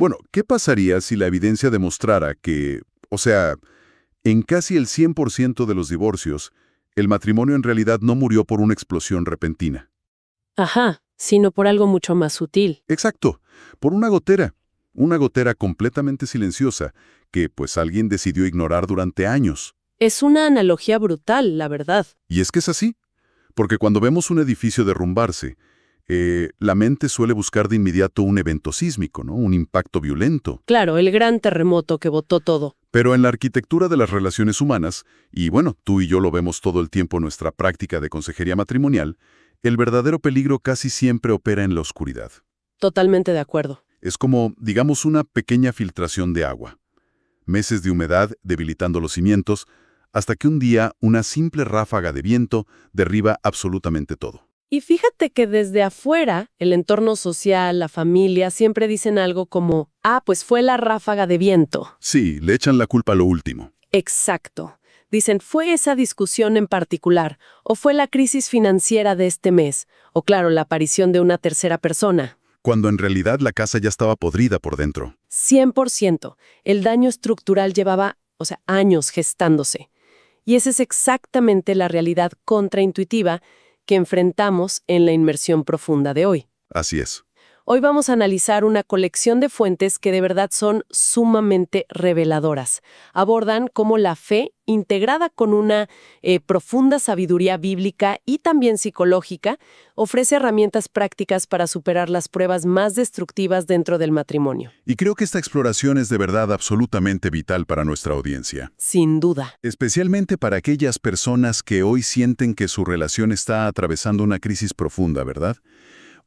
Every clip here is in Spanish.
Bueno, ¿qué pasaría si la evidencia demostrara que, o sea, en casi el 100% de los divorcios, el matrimonio en realidad no murió por una explosión repentina? Ajá, sino por algo mucho más sutil. Exacto, por una gotera completamente silenciosa que pues alguien decidió ignorar durante años. Es una analogía brutal, la verdad. Y es que es así, porque cuando vemos un edificio derrumbarse, la mente suele buscar de inmediato un evento sísmico, ¿no? Un impacto violento. Claro, el gran terremoto que botó todo. Pero en la arquitectura de las relaciones humanas, y bueno, tú y yo lo vemos todo el tiempo en nuestra práctica de consejería matrimonial, el verdadero peligro casi siempre opera en la oscuridad. Totalmente de acuerdo. Es como, digamos, una pequeña filtración de agua. Meses de humedad debilitando los cimientos, hasta que un día una simple ráfaga de viento derriba absolutamente todo. Y fíjate que desde afuera, el entorno social, la familia, siempre dicen algo como, pues fue la ráfaga de viento. Sí, le echan la culpa a lo último. Exacto. Dicen, fue esa discusión en particular, o fue la crisis financiera de este mes, o claro, la aparición de una tercera persona. Cuando en realidad la casa ya estaba podrida por dentro. 100%. El daño estructural llevaba, años gestándose. Y esa es exactamente la realidad contraintuitiva que enfrentamos en la inmersión profunda de hoy. Así es. Hoy vamos a analizar una colección de fuentes que de verdad son sumamente reveladoras. Abordan cómo la fe, integrada con una profunda sabiduría bíblica y también psicológica, ofrece herramientas prácticas para superar las pruebas más destructivas dentro del matrimonio. Y creo que esta exploración es de verdad absolutamente vital para nuestra audiencia. Sin duda. Especialmente para aquellas personas que hoy sienten que su relación está atravesando una crisis profunda, ¿verdad?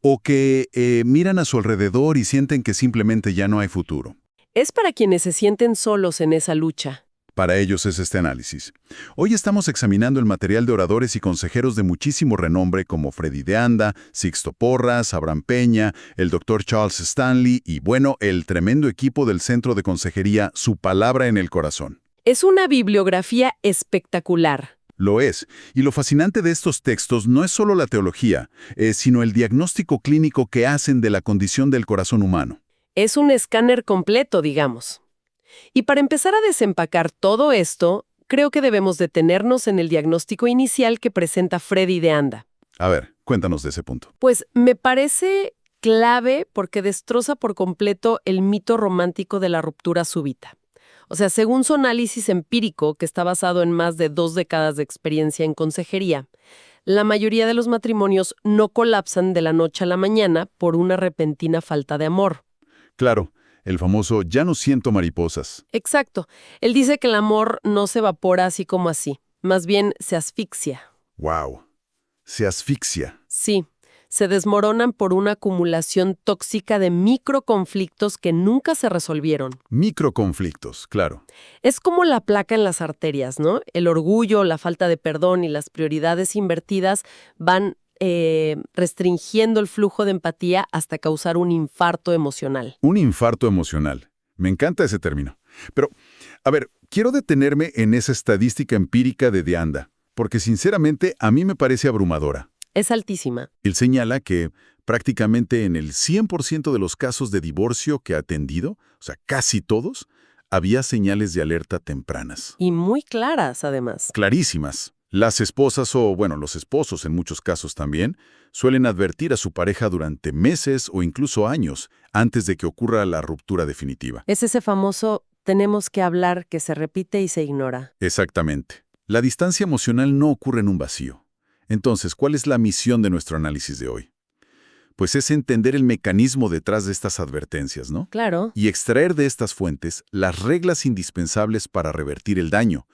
O que miran a su alrededor y sienten que simplemente ya no hay futuro. Es para quienes se sienten solos en esa lucha. Para ellos es este análisis. Hoy estamos examinando el material de oradores y consejeros de muchísimo renombre como Freddy de Anda, Sixto Porras, Abraham Peña, el Dr. Charles Stanley y, bueno, el tremendo equipo del Centro de Consejería Su Palabra en el Corazón. Es una bibliografía espectacular. Lo es, y lo fascinante de estos textos no es solo la teología, sino el diagnóstico clínico que hacen de la condición del corazón humano. Es un escáner completo, digamos. Y para empezar a desempacar todo esto, creo que debemos detenernos en el diagnóstico inicial que presenta Freddy de Anda. A ver, cuéntanos de ese punto. Pues me parece clave porque destroza por completo el mito romántico de la ruptura súbita. Según su análisis empírico, que está basado en más de 2 décadas de experiencia en consejería, la mayoría de los matrimonios no colapsan de la noche a la mañana por una repentina falta de amor. Claro, el famoso "ya no siento mariposas". Exacto. Él dice que el amor no se evapora así como así, más bien se asfixia. ¡Wow! Se asfixia. Sí, se desmoronan por una acumulación tóxica de microconflictos que nunca se resolvieron. Microconflictos, claro. Es como la placa en las arterias, ¿no? El orgullo, la falta de perdón y las prioridades invertidas van restringiendo el flujo de empatía hasta causar un infarto emocional. Un infarto emocional. Me encanta ese término. Pero, a ver, quiero detenerme en esa estadística empírica de Anda, porque sinceramente a mí me parece abrumadora. Es altísima. Él señala que prácticamente en el 100% de los casos de divorcio que ha atendido, casi todos, había señales de alerta tempranas. Y muy claras, además. Clarísimas. Las esposas o, bueno, los esposos en muchos casos también, suelen advertir a su pareja durante meses o incluso años antes de que ocurra la ruptura definitiva. Es ese famoso "tenemos que hablar" que se repite y se ignora. Exactamente. La distancia emocional no ocurre en un vacío. Entonces, ¿cuál es la misión de nuestro análisis de hoy? Pues es entender el mecanismo detrás de estas advertencias, ¿no? Claro. Y extraer de estas fuentes las reglas indispensables para revertir el daño.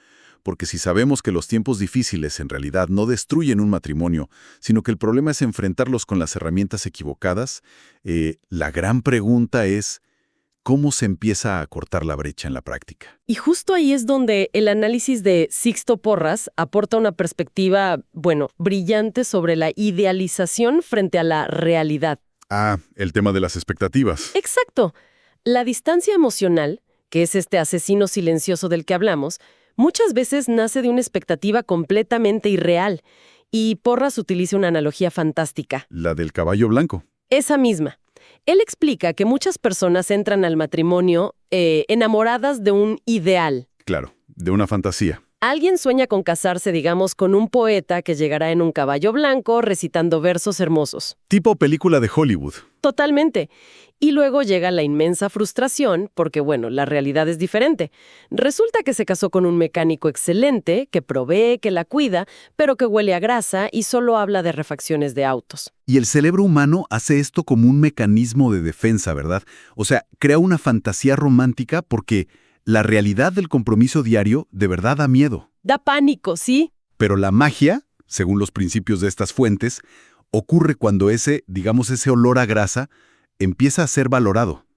Porque si sabemos que los tiempos difíciles en realidad no destruyen un matrimonio, sino que el problema es enfrentarlos con las herramientas equivocadas, la gran pregunta es, ¿cómo se empieza a cortar la brecha en la práctica? Y justo ahí es donde el análisis de Sixto Porras aporta una perspectiva, brillante sobre la idealización frente a la realidad. Ah, el tema de las expectativas. Exacto. La distancia emocional, que es este asesino silencioso del que hablamos, muchas veces nace de una expectativa completamente irreal. Y Porras utiliza una analogía fantástica. La del caballo blanco. Esa misma. Él explica que muchas personas entran al matrimonio enamoradas de un ideal. Claro, de una fantasía. Alguien sueña con casarse, digamos, con un poeta que llegará en un caballo blanco recitando versos hermosos. Tipo película de Hollywood. Totalmente. Y luego llega la inmensa frustración porque, bueno, la realidad es diferente. Resulta que se casó con un mecánico excelente, que provee, que la cuida, pero que huele a grasa y solo habla de refacciones de autos. Y el cerebro humano hace esto como un mecanismo de defensa, ¿verdad? O sea, crea una fantasía romántica porque la realidad del compromiso diario de verdad da miedo. Da pánico, ¿sí? Pero la magia, según los principios de estas fuentes, ocurre cuando ese olor a grasa empieza a ser valorado.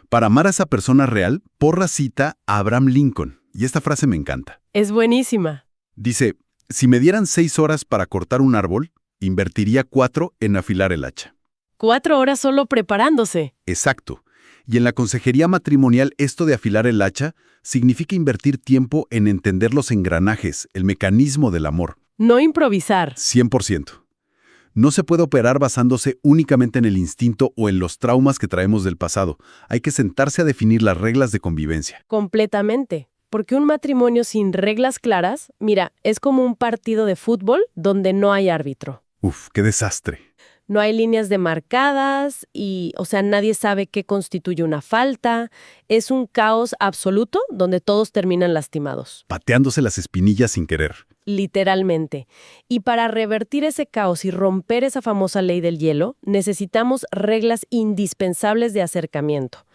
Para amar a esa persona real, Porras cita a Abraham Lincoln, y esta frase me encanta. Es buenísima. Dice, si me dieran 6 horas para cortar un árbol, invertiría 4 en afilar el hacha. 4 horas solo preparándose. Exacto. Y en la consejería matrimonial esto de afilar el hacha significa invertir tiempo en entender los engranajes, el mecanismo del amor. No improvisar. 100%. No se puede operar basándose únicamente en el instinto o en los traumas que traemos del pasado. Hay que sentarse a definir las reglas de convivencia. Completamente. Porque un matrimonio sin reglas claras, mira, es como un partido de fútbol donde no hay árbitro. Uf, qué desastre. No hay líneas demarcadas y, nadie sabe qué constituye una falta. Es un caos absoluto donde todos terminan lastimados. Pateándose las espinillas sin querer. Literalmente. Y para revertir ese caos y romper esa famosa ley del hielo, necesitamos reglas indispensables de acercamiento.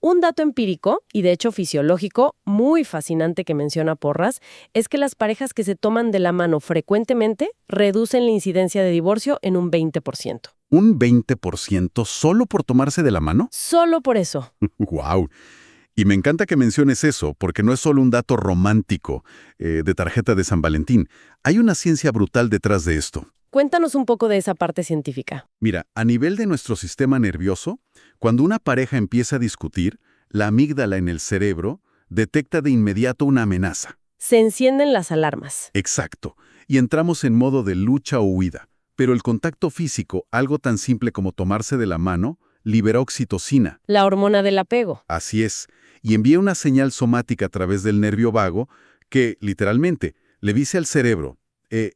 Un dato empírico, y de hecho fisiológico, muy fascinante que menciona Porras, es que las parejas que se toman de la mano frecuentemente reducen la incidencia de divorcio en un 20%. ¿Un 20% solo por tomarse de la mano? Solo por eso. ¡Guau! Y me encanta que menciones eso, porque no es solo un dato romántico de tarjeta de San Valentín. Hay una ciencia brutal detrás de esto. Cuéntanos un poco de esa parte científica. Mira, a nivel de nuestro sistema nervioso, cuando una pareja empieza a discutir, la amígdala en el cerebro detecta de inmediato una amenaza. Se encienden las alarmas. Exacto. Y entramos en modo de lucha o huida. Pero el contacto físico, algo tan simple como tomarse de la mano, libera oxitocina. La hormona del apego. Así es. Y envía una señal somática a través del nervio vago que, literalmente, le dice al cerebro,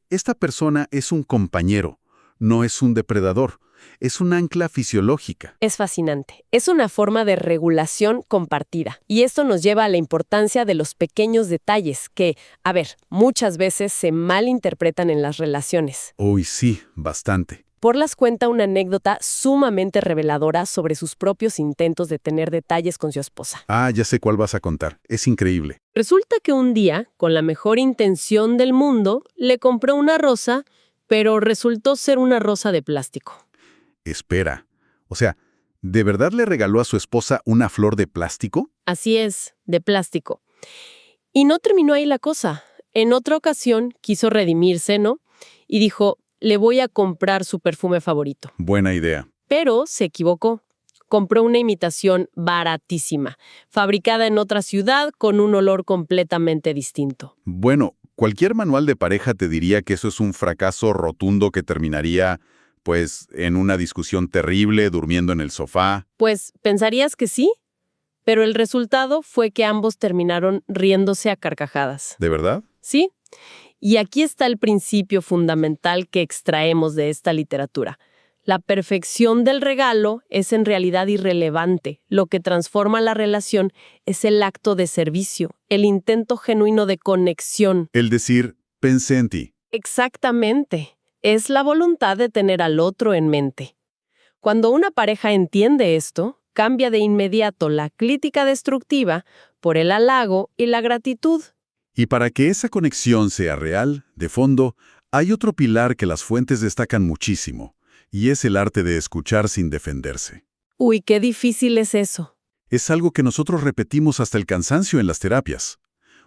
esta persona es un compañero, no es un depredador, es un ancla fisiológica. Es fascinante. Es una forma de regulación compartida. Y esto nos lleva a la importancia de los pequeños detalles que, muchas veces se malinterpretan en las relaciones. Uy, sí, bastante. Porras cuenta una anécdota sumamente reveladora sobre sus propios intentos de tener detalles con su esposa. Ah, ya sé cuál vas a contar. Es increíble. Resulta que un día, con la mejor intención del mundo, le compró una rosa, pero resultó ser una rosa de plástico. Espera. O sea, ¿de verdad le regaló a su esposa una flor de plástico? Así es, de plástico. Y no terminó ahí la cosa. En otra ocasión quiso redimirse, ¿no? Y dijo, le voy a comprar su perfume favorito. Buena idea. Pero se equivocó. Compró una imitación baratísima, fabricada en otra ciudad con un olor completamente distinto. Bueno, cualquier manual de pareja te diría que eso es un fracaso rotundo que terminaría, en una discusión terrible, durmiendo en el sofá. Pues, pensarías que sí, pero el resultado fue que ambos terminaron riéndose a carcajadas. ¿De verdad? Sí. Y aquí está el principio fundamental que extraemos de esta literatura. La perfección del regalo es en realidad irrelevante. Lo que transforma la relación es el acto de servicio, el intento genuino de conexión. El decir, pensé en ti. Exactamente. Es la voluntad de tener al otro en mente. Cuando una pareja entiende esto, cambia de inmediato la crítica destructiva por el halago y la gratitud. Y para que esa conexión sea real, de fondo, hay otro pilar que las fuentes destacan muchísimo, y es el arte de escuchar sin defenderse. Uy, qué difícil es eso. Es algo que nosotros repetimos hasta el cansancio en las terapias.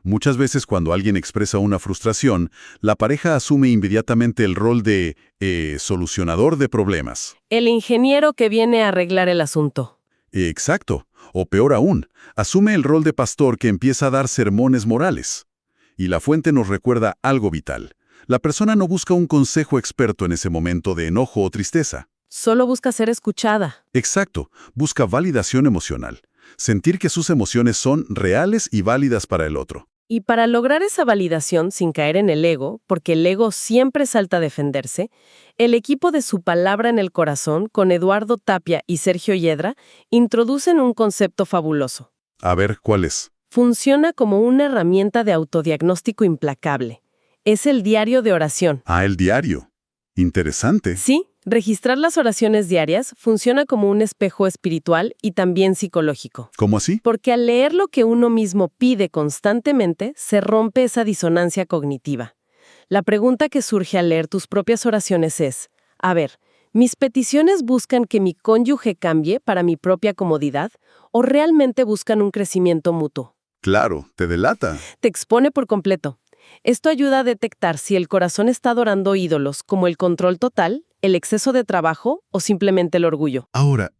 Muchas veces cuando alguien expresa una frustración, la pareja asume inmediatamente el rol de solucionador de problemas. El ingeniero que viene a arreglar el asunto. Exacto. O peor aún, asume el rol de pastor que empieza a dar sermones morales. Y la fuente nos recuerda algo vital. La persona no busca un consejo experto en ese momento de enojo o tristeza. Solo busca ser escuchada. Exacto, busca validación emocional. Sentir que sus emociones son reales y válidas para el otro. Y para lograr esa validación sin caer en el ego, porque el ego siempre salta a defenderse, el equipo de Su Palabra en el Corazón, con Eduardo Tapia y Sergio Yedra, introducen un concepto fabuloso. A ver, ¿cuál es? Funciona como una herramienta de autodiagnóstico implacable. Es el diario de oración. Ah, el diario. Interesante. Sí, registrar las oraciones diarias funciona como un espejo espiritual y también psicológico. ¿Cómo así? Porque al leer lo que uno mismo pide constantemente, se rompe esa disonancia cognitiva. La pregunta que surge al leer tus propias oraciones es, a ver, ¿mis peticiones buscan que mi cónyuge cambie para mi propia comodidad o realmente buscan un crecimiento mutuo? Claro, te delata. Te expone por completo. Esto ayuda a detectar si el corazón está adorando ídolos como el control total, el exceso de trabajo o simplemente el orgullo. Ahora,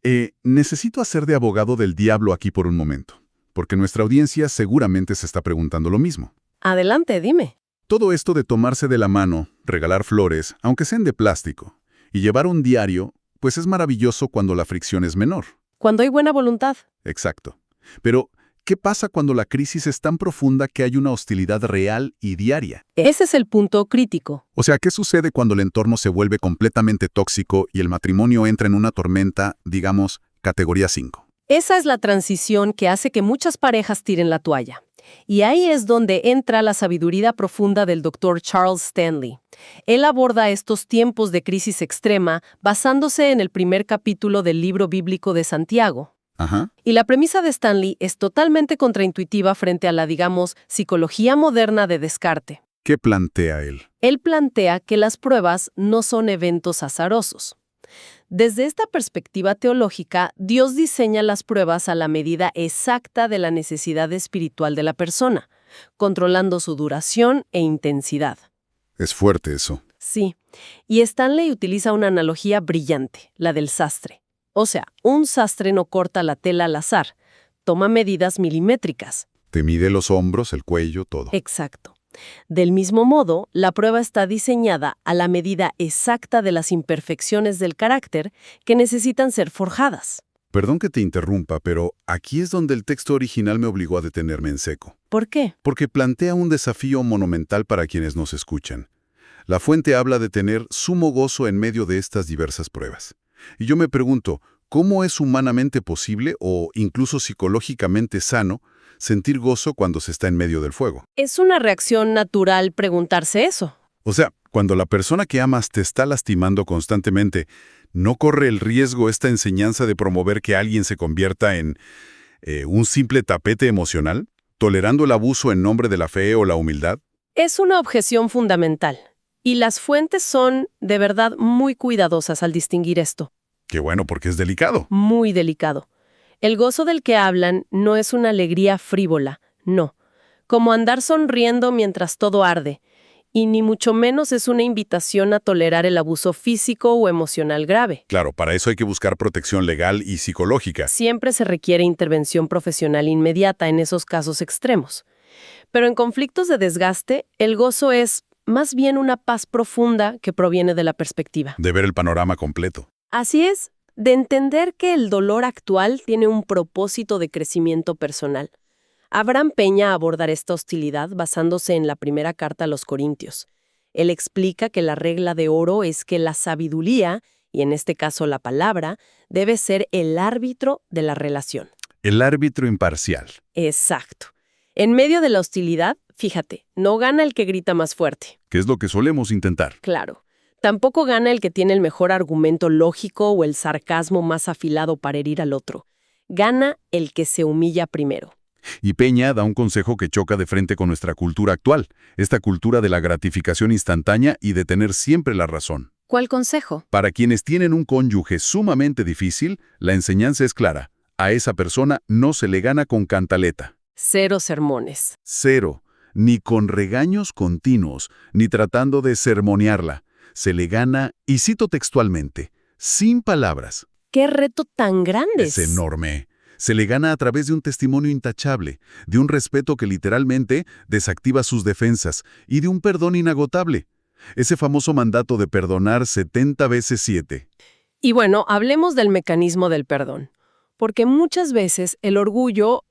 necesito hacer de abogado del diablo aquí por un momento, porque nuestra audiencia seguramente se está preguntando lo mismo. Adelante, dime. Todo esto de tomarse de la mano, regalar flores, aunque sean de plástico, y llevar un diario, pues es maravilloso cuando la fricción es menor. Cuando hay buena voluntad. Exacto. Pero, ¿qué pasa cuando la crisis es tan profunda que hay una hostilidad real y diaria? Ese es el punto crítico. O sea, ¿qué sucede cuando el entorno se vuelve completamente tóxico y el matrimonio entra en una tormenta, digamos, categoría 5? Esa es la transición que hace que muchas parejas tiren la toalla. Y ahí es donde entra la sabiduría profunda del Dr. Charles Stanley. Él aborda estos tiempos de crisis extrema basándose en el primer capítulo del libro bíblico de Santiago. Ajá. Y la premisa de Stanley es totalmente contraintuitiva frente a la, digamos, psicología moderna de Descartes. ¿Qué plantea él? Él plantea que las pruebas no son eventos azarosos. Desde esta perspectiva teológica, Dios diseña las pruebas a la medida exacta de la necesidad espiritual de la persona, controlando su duración e intensidad. Es fuerte eso. Sí, y Stanley utiliza una analogía brillante, la del sastre. O sea, un sastre no corta la tela al azar, toma medidas milimétricas. Te mide los hombros, el cuello, todo. Exacto. Del mismo modo, la prueba está diseñada a la medida exacta de las imperfecciones del carácter que necesitan ser forjadas. Perdón que te interrumpa, pero aquí es donde el texto original me obligó a detenerme en seco. ¿Por qué? Porque plantea un desafío monumental para quienes nos escuchan. La fuente habla de tener sumo gozo en medio de estas diversas pruebas. Y yo me pregunto, ¿cómo es humanamente posible o incluso psicológicamente sano sentir gozo cuando se está en medio del fuego? Es una reacción natural preguntarse eso. O sea, cuando la persona que amas te está lastimando constantemente, ¿no corre el riesgo esta enseñanza de promover que alguien se convierta en un simple tapete emocional, tolerando el abuso en nombre de la fe o la humildad? Es una objeción fundamental. Y las fuentes son, de verdad, muy cuidadosas al distinguir esto. Qué bueno, porque es delicado. Muy delicado. El gozo del que hablan no es una alegría frívola, no. Como andar sonriendo mientras todo arde. Y ni mucho menos es una invitación a tolerar el abuso físico o emocional grave. Claro, para eso hay que buscar protección legal y psicológica. Siempre se requiere intervención profesional inmediata en esos casos extremos. Pero en conflictos de desgaste, el gozo es más bien una paz profunda que proviene de la perspectiva. De ver el panorama completo. Así es, de entender que el dolor actual tiene un propósito de crecimiento personal. Abraham Peña abordará esta hostilidad basándose en la primera carta a los Corintios. Él explica que la regla de oro es que la sabiduría, y en este caso la palabra, debe ser el árbitro de la relación. El árbitro imparcial. Exacto. En medio de la hostilidad, fíjate, no gana el que grita más fuerte. Que es lo que solemos intentar. Claro. Tampoco gana el que tiene el mejor argumento lógico o el sarcasmo más afilado para herir al otro. Gana el que se humilla primero. Y Peña da un consejo que choca de frente con nuestra cultura actual, esta cultura de la gratificación instantánea y de tener siempre la razón. ¿Cuál consejo? Para quienes tienen un cónyuge sumamente difícil, la enseñanza es clara. A esa persona no se le gana con cantaleta. 0 sermones. 0. Ni con regaños continuos, ni tratando de sermonearla. Se le gana, y cito textualmente, sin palabras. ¡Qué reto tan grande! Es enorme. Se le gana a través de un testimonio intachable, de un respeto que literalmente desactiva sus defensas y de un perdón inagotable. Ese famoso mandato de perdonar 70 veces 7. Y bueno, hablemos del mecanismo del perdón. Porque muchas veces el orgullo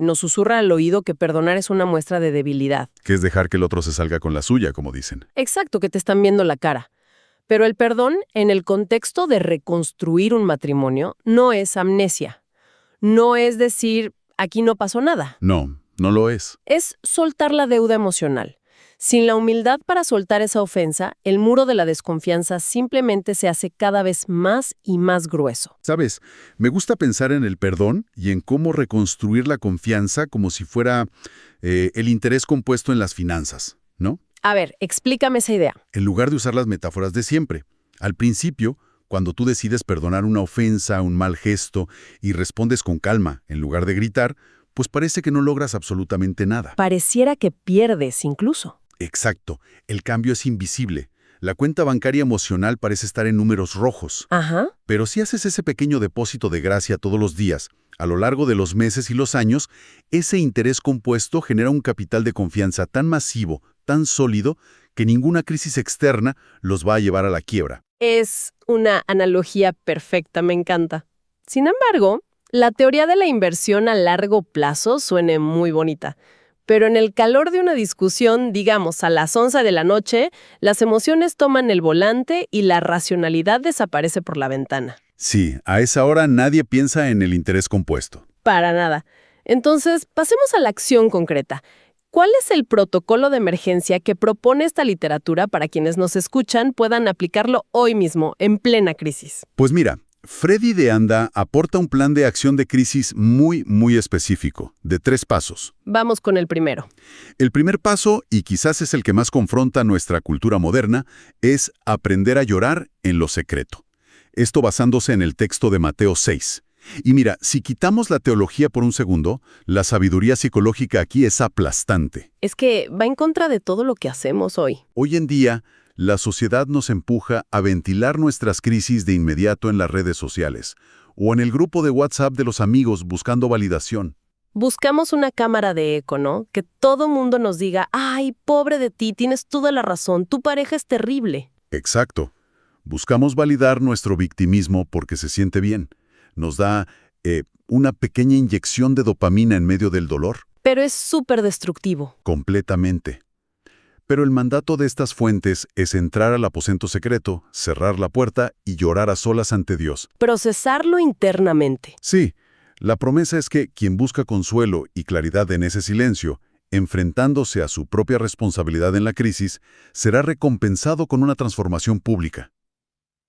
nos susurra al oído que perdonar es una muestra de debilidad. Que es dejar que el otro se salga con la suya, como dicen. Exacto, que te están viendo la cara. Pero el perdón, en el contexto de reconstruir un matrimonio, no es amnesia. No es decir, aquí no pasó nada. No, no lo es. Es soltar la deuda emocional. Sin la humildad para soltar esa ofensa, el muro de la desconfianza simplemente se hace cada vez más y más grueso. ¿Sabes? Me gusta pensar en el perdón y en cómo reconstruir la confianza como si fuera el interés compuesto en las finanzas, ¿no? A ver, explícame esa idea. En lugar de usar las metáforas de siempre. Al principio, cuando tú decides perdonar una ofensa, un mal gesto, y respondes con calma, en lugar de gritar, pues parece que no logras absolutamente nada. Pareciera que pierdes incluso. Exacto. El cambio es invisible. La cuenta bancaria emocional parece estar en números rojos. Ajá. Pero si haces ese pequeño depósito de gracia todos los días, a lo largo de los meses y los años, ese interés compuesto genera un capital de confianza tan masivo, tan sólido, que ninguna crisis externa los va a llevar a la quiebra. Es una analogía perfecta, me encanta. Sin embargo, la teoría de la inversión a largo plazo suena muy bonita. Pero en el calor de una discusión, digamos, a las 11 de la noche, las emociones toman el volante y la racionalidad desaparece por la ventana. Sí, a esa hora nadie piensa en el interés compuesto. Para nada. Entonces, pasemos a la acción concreta. ¿Cuál es el protocolo de emergencia que propone esta literatura para quienes nos escuchan puedan aplicarlo hoy mismo, en plena crisis? Pues mira, Freddy de Anda aporta un plan de acción de crisis muy específico, de 3 pasos. Vamos con el primero. El primer paso, y quizás es el que más confronta nuestra cultura moderna, es aprender a llorar en lo secreto. Esto basándose en el texto de Mateo 6. Y mira, si quitamos la teología por un segundo, la sabiduría psicológica aquí es aplastante. Es que va en contra de todo lo que hacemos hoy. Hoy en día, la sociedad nos empuja a ventilar nuestras crisis de inmediato en las redes sociales o en el grupo de WhatsApp de los amigos buscando validación. Buscamos una cámara de eco, ¿no? Que todo mundo nos diga, ay, pobre de ti, tienes toda la razón, tu pareja es terrible. Exacto. Buscamos validar nuestro victimismo porque se siente bien. Nos da una pequeña inyección de dopamina en medio del dolor. Pero es súper destructivo. Completamente. Pero el mandato de estas fuentes es entrar al aposento secreto, cerrar la puerta y llorar a solas ante Dios. Procesarlo internamente. Sí, la promesa es que quien busca consuelo y claridad en ese silencio, enfrentándose a su propia responsabilidad en la crisis, será recompensado con una transformación pública.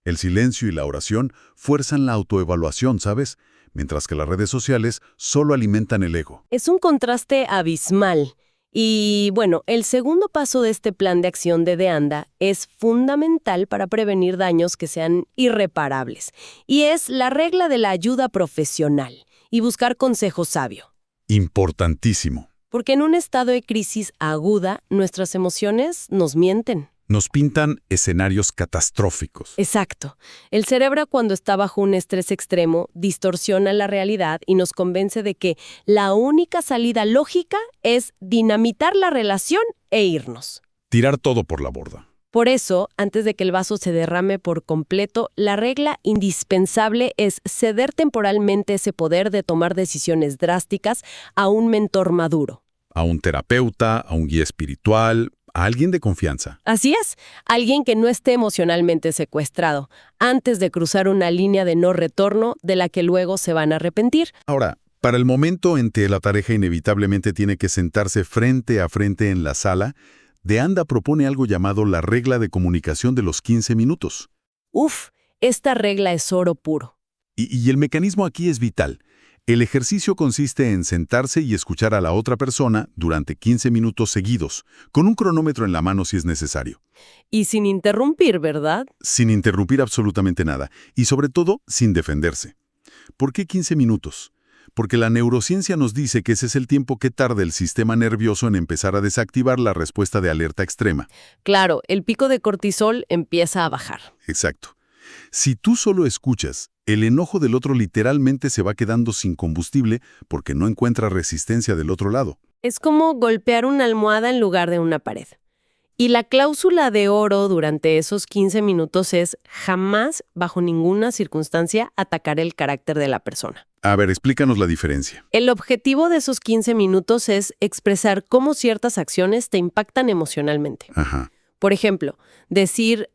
El silencio y la oración fuerzan la autoevaluación, ¿sabes? Mientras que las redes sociales solo alimentan el ego. Es un contraste abismal. Y bueno, el segundo paso de este plan de acción de De Anda es fundamental para prevenir daños que sean irreparables. Y es la regla de la ayuda profesional y buscar consejo sabio. Importantísimo. Porque en un estado de crisis aguda, nuestras emociones nos mienten. Nos pintan escenarios catastróficos. Exacto. El cerebro, cuando está bajo un estrés extremo, distorsiona la realidad y nos convence de que la única salida lógica es dinamitar la relación e irnos. Tirar todo por la borda. Por eso, antes de que el vaso se derrame por completo, la regla indispensable es ceder temporalmente ese poder de tomar decisiones drásticas a un mentor maduro. A un terapeuta, a un guía espiritual, a alguien de confianza. Así es, alguien que no esté emocionalmente secuestrado, antes de cruzar una línea de no retorno de la que luego se van a arrepentir. Ahora, para el momento en que la pareja inevitablemente tiene que sentarse frente a frente en la sala, De Anda propone algo llamado la regla de comunicación de los 15 minutos. Uf, esta regla es oro puro. Y el mecanismo aquí es vital. El ejercicio consiste en sentarse y escuchar a la otra persona durante 15 minutos seguidos, con un cronómetro en la mano si es necesario. Y sin interrumpir, ¿verdad? Sin interrumpir absolutamente nada, y sobre todo, sin defenderse. ¿Por qué 15 minutos? Porque la neurociencia nos dice que ese es el tiempo que tarda el sistema nervioso en empezar a desactivar la respuesta de alerta extrema. Claro, el pico de cortisol empieza a bajar. Exacto. Si tú solo escuchas, el enojo del otro literalmente se va quedando sin combustible porque no encuentra resistencia del otro lado. Es como golpear una almohada en lugar de una pared. Y la cláusula de oro durante esos 15 minutos es jamás, bajo ninguna circunstancia, atacar el carácter de la persona. A ver, explícanos la diferencia. El objetivo de esos 15 minutos es expresar cómo ciertas acciones te impactan emocionalmente. Ajá. Por ejemplo, decir,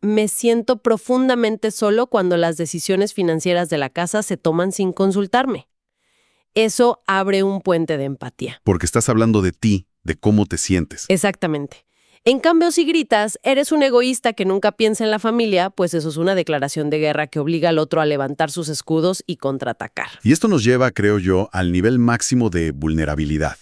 me siento profundamente solo cuando las decisiones financieras de la casa se toman sin consultarme. Eso abre un puente de empatía. Porque estás hablando de ti, de cómo te sientes. Exactamente. En cambio, si gritas, eres un egoísta que nunca piensa en la familia, pues eso es una declaración de guerra que obliga al otro a levantar sus escudos y contraatacar. Y esto nos lleva, creo yo, al nivel máximo de vulnerabilidad.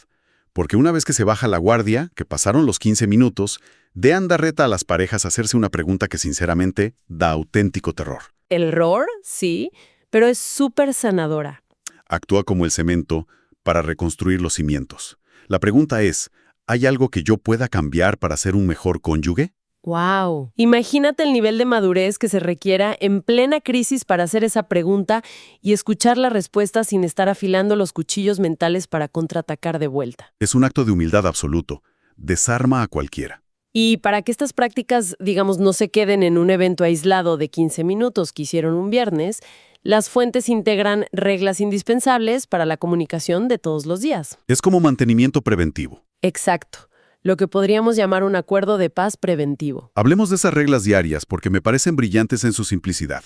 Porque una vez que se baja la guardia, que pasaron los 15 minutos, Deanda reta a las parejas a hacerse una pregunta que sinceramente da auténtico terror. Error, sí, pero es súper sanadora. Actúa como el cemento para reconstruir los cimientos. La pregunta es, ¿hay algo que yo pueda cambiar para ser un mejor cónyuge? ¡Wow! Imagínate el nivel de madurez que se requiera en plena crisis para hacer esa pregunta y escuchar la respuesta sin estar afilando los cuchillos mentales para contraatacar de vuelta. Es un acto de humildad absoluto. Desarma a cualquiera. Y para que estas prácticas, digamos, no se queden en un evento aislado de 15 minutos que hicieron un viernes, las fuentes integran reglas indispensables para la comunicación de todos los días. Es como mantenimiento preventivo. Exacto. Lo que podríamos llamar un acuerdo de paz preventivo. Hablemos de esas reglas diarias porque me parecen brillantes en su simplicidad.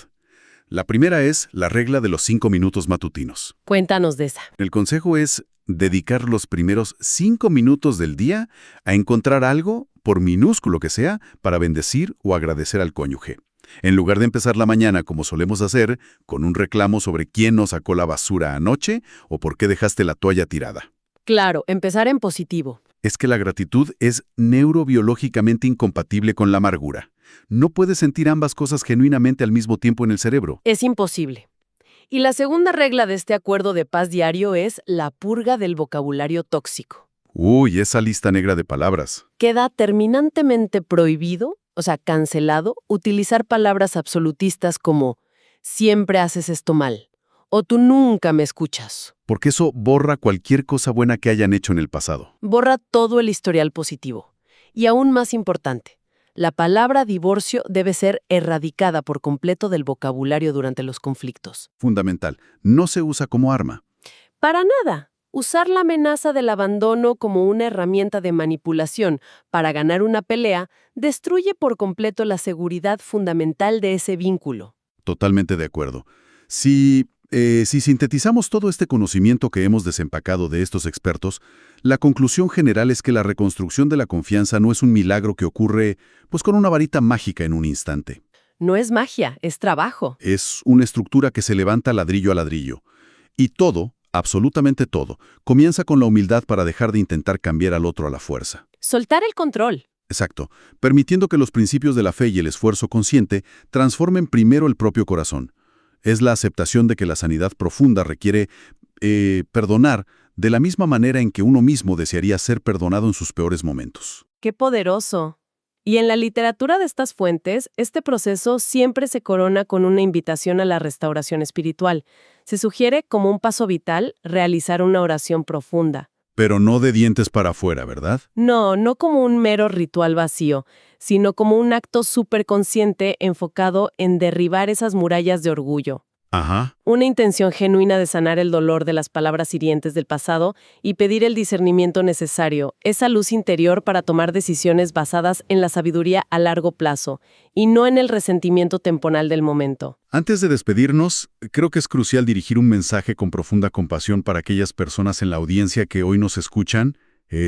La primera es la regla de los 5 minutos matutinos. Cuéntanos de esa. El consejo es dedicar los primeros 5 minutos del día a encontrar algo, por minúsculo que sea, para bendecir o agradecer al cónyuge. En lugar de empezar la mañana, como solemos hacer, con un reclamo sobre quién nos sacó la basura anoche o por qué dejaste la toalla tirada. Claro, empezar en positivo. Es que la gratitud es neurobiológicamente incompatible con la amargura. No puedes sentir ambas cosas genuinamente al mismo tiempo en el cerebro. Es imposible. Y la segunda regla de este acuerdo de paz diario es la purga del vocabulario tóxico. Uy, esa lista negra de palabras. Queda terminantemente prohibido, o sea, cancelado, utilizar palabras absolutistas como siempre haces esto mal o tú nunca me escuchas. Porque eso borra cualquier cosa buena que hayan hecho en el pasado. Borra todo el historial positivo. Y aún más importante, la palabra divorcio debe ser erradicada por completo del vocabulario durante los conflictos. Fundamental. No se usa como arma. Para nada. Usar la amenaza del abandono como una herramienta de manipulación para ganar una pelea destruye por completo la seguridad fundamental de ese vínculo. Totalmente de acuerdo. Si sintetizamos todo este conocimiento que hemos desempacado de estos expertos, la conclusión general es que la reconstrucción de la confianza no es un milagro que ocurre, pues con una varita mágica en un instante. No es magia, es trabajo. Es una estructura que se levanta ladrillo a ladrillo. Y todo, absolutamente todo, comienza con la humildad para dejar de intentar cambiar al otro a la fuerza. Soltar el control. Exacto, permitiendo que los principios de la fe y el esfuerzo consciente transformen primero el propio corazón. Es la aceptación de que la sanidad profunda requiere perdonar de la misma manera en que uno mismo desearía ser perdonado en sus peores momentos. ¡Qué poderoso! Y en la literatura de estas fuentes, este proceso siempre se corona con una invitación a la restauración espiritual. Se sugiere como un paso vital realizar una oración profunda. Pero no de dientes para afuera, ¿verdad? No como un mero ritual vacío, sino como un acto superconsciente enfocado en derribar esas murallas de orgullo. Ajá. Una intención genuina de sanar el dolor de las palabras hirientes del pasado y pedir el discernimiento necesario, esa luz interior para tomar decisiones basadas en la sabiduría a largo plazo y no en el resentimiento temporal del momento. Antes de despedirnos, creo que es crucial dirigir un mensaje con profunda compasión para aquellas personas en la audiencia que hoy nos escuchan,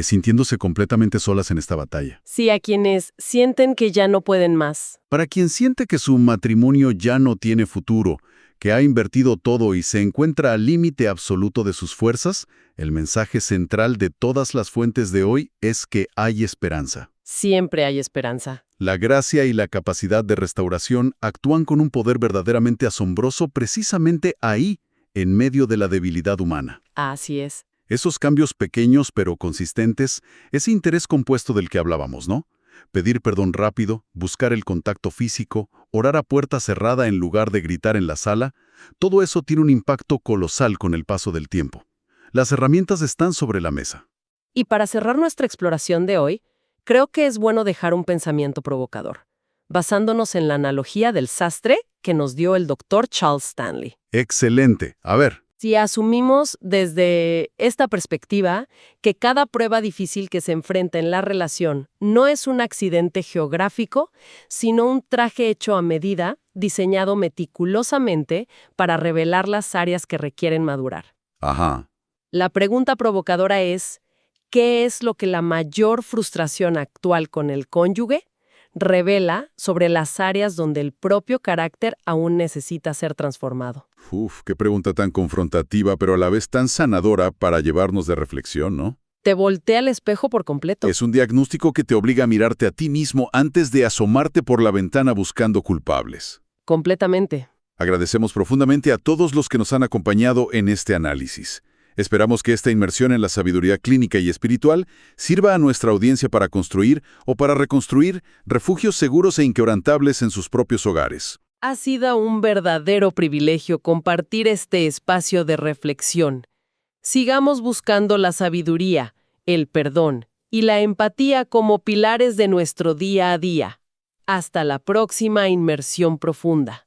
sintiéndose completamente solas en esta batalla. Sí, a quienes sienten que ya no pueden más. Para quien siente que su matrimonio ya no tiene futuro, que ha invertido todo y se encuentra al límite absoluto de sus fuerzas, el mensaje central de todas las fuentes de hoy es que hay esperanza. Siempre hay esperanza. La gracia y la capacidad de restauración actúan con un poder verdaderamente asombroso precisamente ahí, en medio de la debilidad humana. Así es. Esos cambios pequeños pero consistentes, ese interés compuesto del que hablábamos, ¿no? Pedir perdón rápido, buscar el contacto físico, orar a puerta cerrada en lugar de gritar en la sala, todo eso tiene un impacto colosal con el paso del tiempo. Las herramientas están sobre la mesa. Y para cerrar nuestra exploración de hoy, Creo que es bueno dejar un pensamiento provocador, basándonos en la analogía del sastre que nos dio el doctor Charles Stanley. Excelente. A ver. Si asumimos desde esta perspectiva que cada prueba difícil que se enfrenta en la relación no es un accidente geográfico, sino un traje hecho a medida, diseñado meticulosamente para revelar las áreas que requieren madurar. Ajá. La pregunta provocadora es, ¿qué es lo que la mayor frustración actual con el cónyuge revela sobre las áreas donde el propio carácter aún necesita ser transformado? Uf, qué pregunta tan confrontativa, pero a la vez tan sanadora para llevarnos de reflexión, ¿no? Te voltea al espejo por completo. Es un diagnóstico que te obliga a mirarte a ti mismo antes de asomarte por la ventana buscando culpables. Completamente. Agradecemos profundamente a todos los que nos han acompañado en este análisis. Esperamos que esta inmersión en la sabiduría clínica y espiritual sirva a nuestra audiencia para construir o para reconstruir refugios seguros e inquebrantables en sus propios hogares. Ha sido un verdadero privilegio compartir este espacio de reflexión. Sigamos buscando la sabiduría, el perdón y la empatía como pilares de nuestro día a día. Hasta la próxima inmersión profunda.